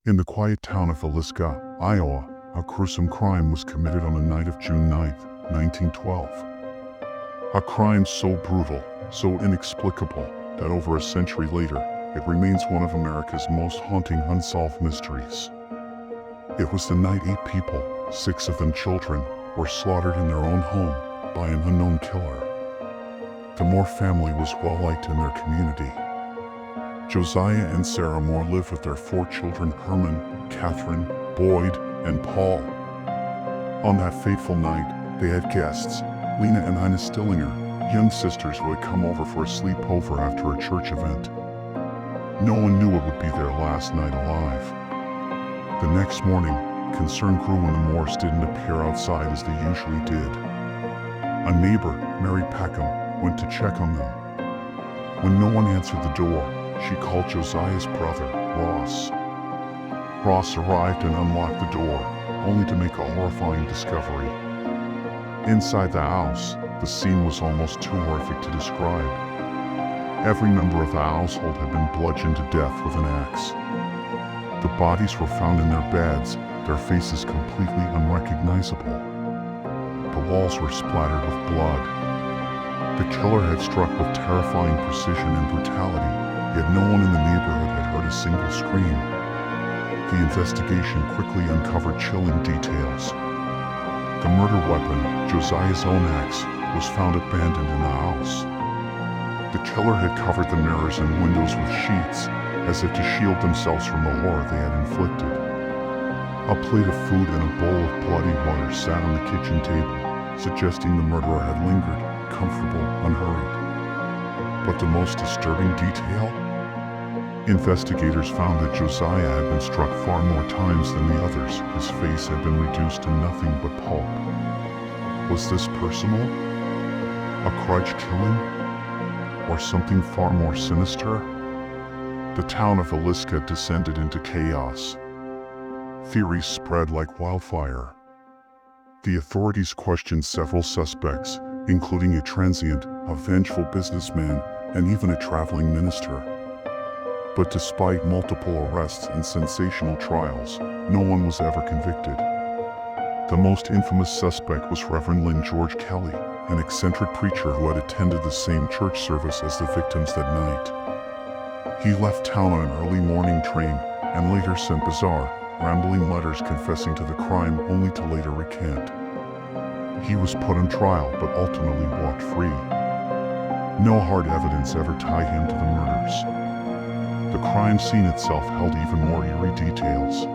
In the quiet town of Villisca, Iowa, a gruesome crime was committed on the night of June 9, 1912. A crime so brutal, so inexplicable, that over a century later, it remains one of America's most haunting unsolved mysteries. It was the night 8 people, 6 of them children, were slaughtered in their own home by an unknown killer. The Moore family was well-liked in their community. Josiah and Sarah Moore lived with their 4 children, Herman, Catherine, Boyd, and Paul. On that fateful night, they had guests, Lena and Ina Stillinger, young sisters who had come over for a sleepover after a church event. No one knew it would be their last night alive. The next morning, concern grew when the Moores didn't appear outside as they usually did. A neighbor, Mary Peckham, went to check on them. When no one answered the door, she called Josiah's brother, Ross. Ross arrived and unlocked the door, only to make a horrifying discovery. Inside the house, the scene was almost too horrific to describe. Every member of the household had been bludgeoned to death with an axe. The bodies were found in their beds, their faces completely unrecognizable. The walls were splattered with blood. The killer had struck with terrifying precision and brutality, yet no one in the neighborhood had heard a single scream. The investigation quickly uncovered chilling details. The murder weapon, Josiah's own axe, was found abandoned in the house. The killer had covered the mirrors and windows with sheets, as if to shield themselves from the horror they had inflicted. A plate of food and a bowl of bloody water sat on the kitchen table, suggesting the murderer had lingered, comfortable, unhurried. But the most disturbing detail? Investigators found that Josiah had been struck far more times than the others. His face had been reduced to nothing but pulp. Was this personal? A grudge killing? Or something far more sinister? The town of Villisca descended into chaos. Theories spread like wildfire. The authorities questioned several suspects, including a transient, a vengeful businessman, and even a traveling minister. But despite multiple arrests and sensational trials, no one was ever convicted. The most infamous suspect was Reverend Lynn George Kelly, an eccentric preacher who had attended the same church service as the victims that night. He left town on an early morning train and later sent bizarre, rambling letters confessing to the crime only to later recant. He was put on trial but ultimately walked free. No hard evidence ever tied him to the murders. The crime scene itself held even more eerie details.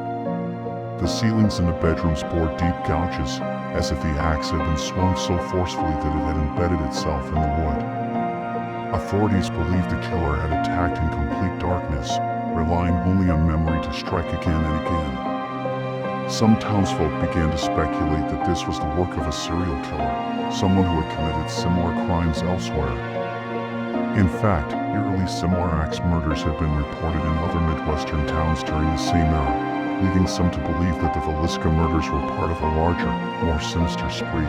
The ceilings in the bedrooms bore deep gouges, as if the axe had been swung so forcefully that it had embedded itself in the wood. Authorities believed the killer had attacked in complete darkness, relying only on memory to strike again and again. Some townsfolk began to speculate that this was the work of a serial killer, someone who had committed similar crimes elsewhere. In fact, eerily similar axe murders had been reported in other Midwestern towns during the same era, leading some to believe that the Villisca murders were part of a larger, more sinister spree.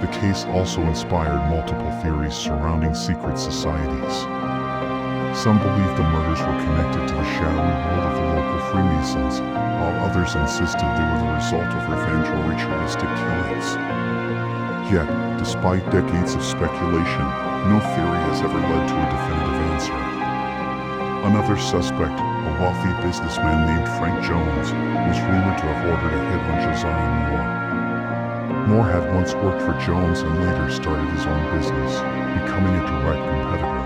The case also inspired multiple theories surrounding secret societies. Some believed the murders were connected to the shadowy world of the local Freemasons, while others insisted they were the result of revenge or ritualistic killings. Yet, despite decades of speculation, no theory has ever led to a definitive answer. Another suspect, a wealthy businessman named Frank Jones, was rumored to have ordered a hit on Josiah Moore. Moore had once worked for Jones and later started his own business, becoming a direct competitor.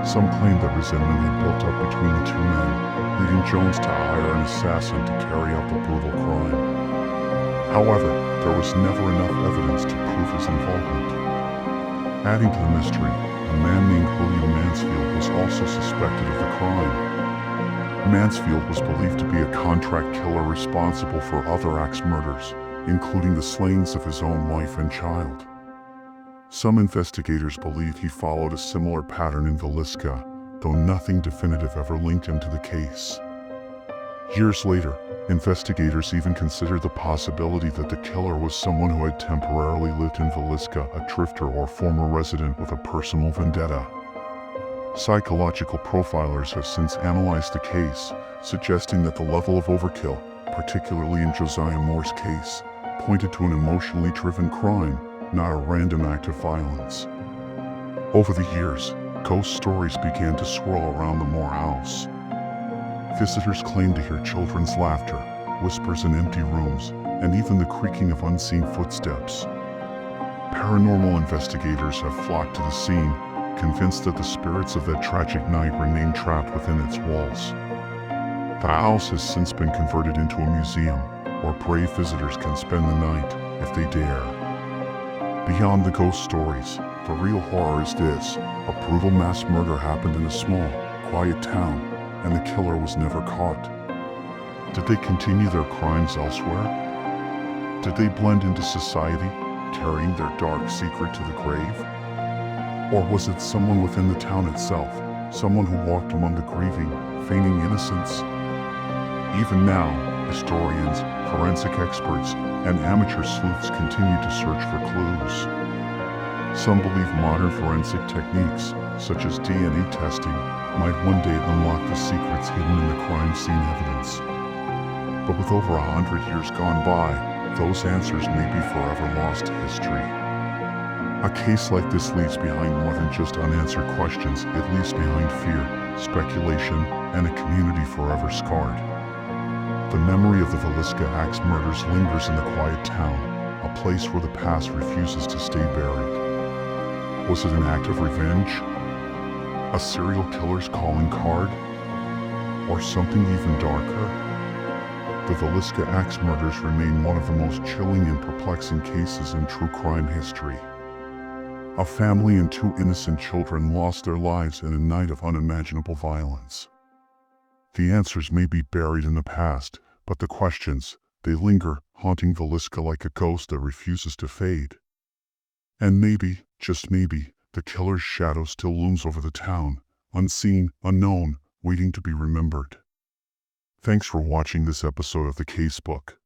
Some claimed that resentment had built up between the two men, leading Jones to hire an assassin to carry out the brutal crime. However, there was never enough evidence to prove his involvement. Adding to the mystery, a man named William Mansfield was also suspected of the crime. Mansfield was believed to be a contract killer responsible for other axe murders, including the slayings of his own wife and child. Some investigators believe he followed a similar pattern in Villisca, though nothing definitive ever linked him to the case. Years later, investigators even considered the possibility that the killer was someone who had temporarily lived in Villisca, a drifter or former resident with a personal vendetta. Psychological profilers have since analyzed the case, suggesting that the level of overkill, particularly in Josiah Moore's case, pointed to an emotionally driven crime, not a random act of violence. Over the years, ghost stories began to swirl around the Moore house. Visitors claimed to hear children's laughter, whispers in empty rooms, and even the creaking of unseen footsteps. Paranormal investigators have flocked to the scene, convinced that the spirits of that tragic night remain trapped within its walls. The house has since been converted into a museum, where brave visitors can spend the night, if they dare. Beyond the ghost stories, the real horror is this: a brutal mass murder happened in a small, quiet town, and the killer was never caught. Did they continue their crimes elsewhere? Did they blend into society, carrying their dark secret to the grave? Or was it someone within the town itself, someone who walked among the grieving, feigning innocence? Even now, historians, forensic experts, and amateur sleuths continue to search for clues. Some believe modern forensic techniques, such as DNA testing, might one day unlock the secrets hidden in the crime scene evidence. But with over 100 years gone by, those answers may be forever lost to history. A case like this leaves behind more than just unanswered questions. It leaves behind fear, speculation, and a community forever scarred. The memory of the Villisca axe murders lingers in the quiet town, a place where the past refuses to stay buried. Was it an act of revenge? A serial killer's calling card? Or something even darker? The Villisca axe murders remain one of the most chilling and perplexing cases in true crime history. A family and 2 innocent children lost their lives in a night of unimaginable violence. The answers may be buried in the past, but the questions, they linger, haunting Villisca like a ghost that refuses to fade. And maybe, just maybe, the killer's shadow still looms over the town, unseen, unknown, waiting to be remembered. Thanks for watching this episode of The Casebook.